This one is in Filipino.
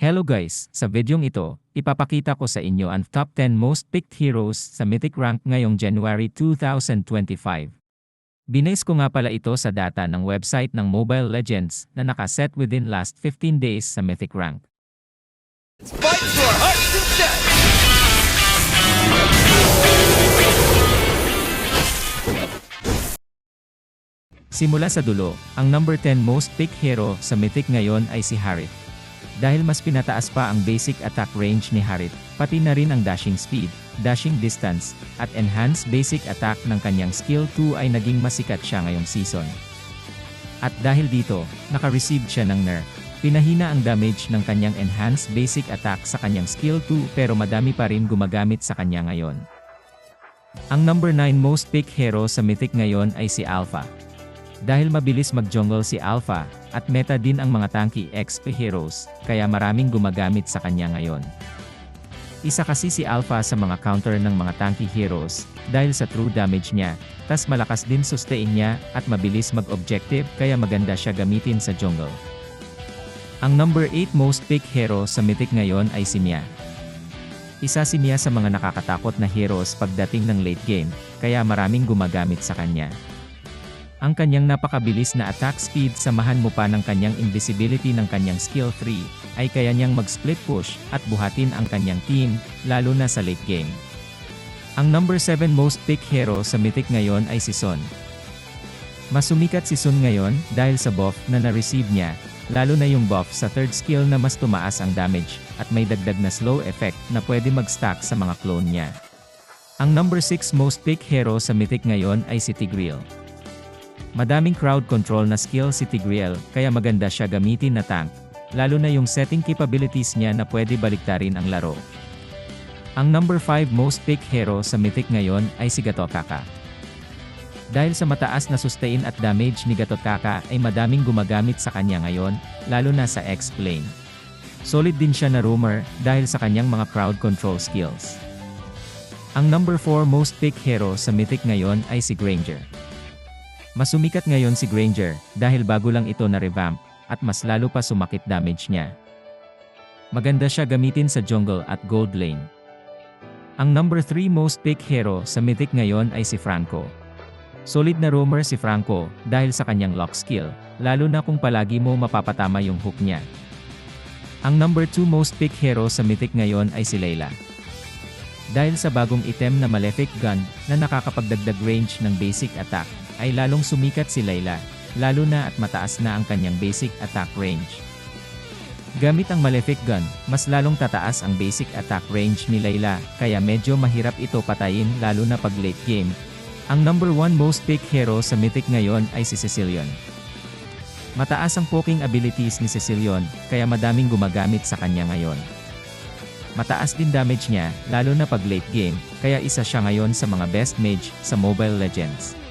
Hello guys, sa videong ito, ipapakita ko sa inyo ang top 10 most picked heroes sa Mythic Rank ngayong January 2025. Binase ko nga pala ito sa data ng website ng Mobile Legends na nakaset within last 15 days sa Mythic Rank. Fight for heart's content! Simula sa dulo, ang number 10 most picked hero sa Mythic ngayon ay si Harith. Dahil mas pinataas pa ang basic attack range ni Harith, pati na rin ang dashing speed, dashing distance, at enhanced basic attack ng kanyang skill 2 ay naging masikat siya ngayong season. At dahil dito, naka-receive siya ng nerf. Pinahina ang damage ng kanyang enhanced basic attack sa kanyang skill 2 pero madami pa rin gumagamit sa kanya ngayon. Ang number 9 most picked hero sa Mythic ngayon ay si Alpha. Dahil mabilis mag-jungle si Alpha, at meta din ang mga tanky XP heroes, kaya maraming gumagamit sa kanya ngayon. Isa kasi si Alpha sa mga counter ng mga tanky heroes, dahil sa true damage niya, tas malakas din sustain niya, at mabilis mag-objective kaya maganda siya gamitin sa jungle. Ang number 8 most picked hero sa Mythic ngayon ay si Mia. Isa si Mia sa mga nakakatakot na heroes pagdating ng late game, kaya maraming gumagamit sa kanya. Ang kanyang napakabilis na attack speed samahan mo pa ng kanyang invisibility ng kanyang skill 3, ay kaya niyang mag-split push at buhatin ang kanyang team, lalo na sa late game. Ang number 7 most picked hero sa Mythic ngayon ay si Sun. Mas sumikat si Sun ngayon dahil sa buff na na-receive niya, lalo na yung buff sa third skill na mas tumaas ang damage, at may dagdag na slow effect na pwede mag-stack sa mga clone niya. Ang number 6 most picked hero sa Mythic ngayon ay si Tigreal. Madaming crowd control na skill si Tigreal, kaya maganda siya gamitin na tank, lalo na yung setting capabilities niya na pwede baliktarin ang laro. Ang number 5 most picked hero sa Mythic ngayon ay si Gatotkaca. Dahil sa mataas na sustain at damage ni Gatotkaca ay madaming gumagamit sa kanya ngayon, lalo na sa X-Plane. Solid din siya na roamer dahil sa kanyang mga crowd control skills. Ang number 4 most picked hero sa Mythic ngayon ay si Granger. Mas sumikat ngayon si Granger dahil bago lang ito na revamp, at mas lalo pa sumakit damage niya. Maganda siya gamitin sa jungle at gold lane. Ang number 3 most picked hero sa Mythic ngayon ay si Franco. Solid na roamer si Franco dahil sa kanyang lock skill, lalo na kung palagi mo mapapatama yung hook niya. Ang number 2 most picked hero sa Mythic ngayon ay si Layla. Dahil sa bagong item na Malefic Gun na nakakapagdagdag range ng basic attack, ay lalong sumikat si Layla, lalo na at mataas na ang kanyang basic attack range. Gamit ang Malefic Gun, mas lalong tataas ang basic attack range ni Layla, kaya medyo mahirap ito patayin lalo na pag late game. Ang number 1 most picked hero sa Mythic ngayon ay si Cecilion. Mataas ang poking abilities ni Cecilion, kaya madaming gumagamit sa kanya ngayon. Mataas din damage niya, lalo na pag late game, kaya isa siya ngayon sa mga best mage sa Mobile Legends.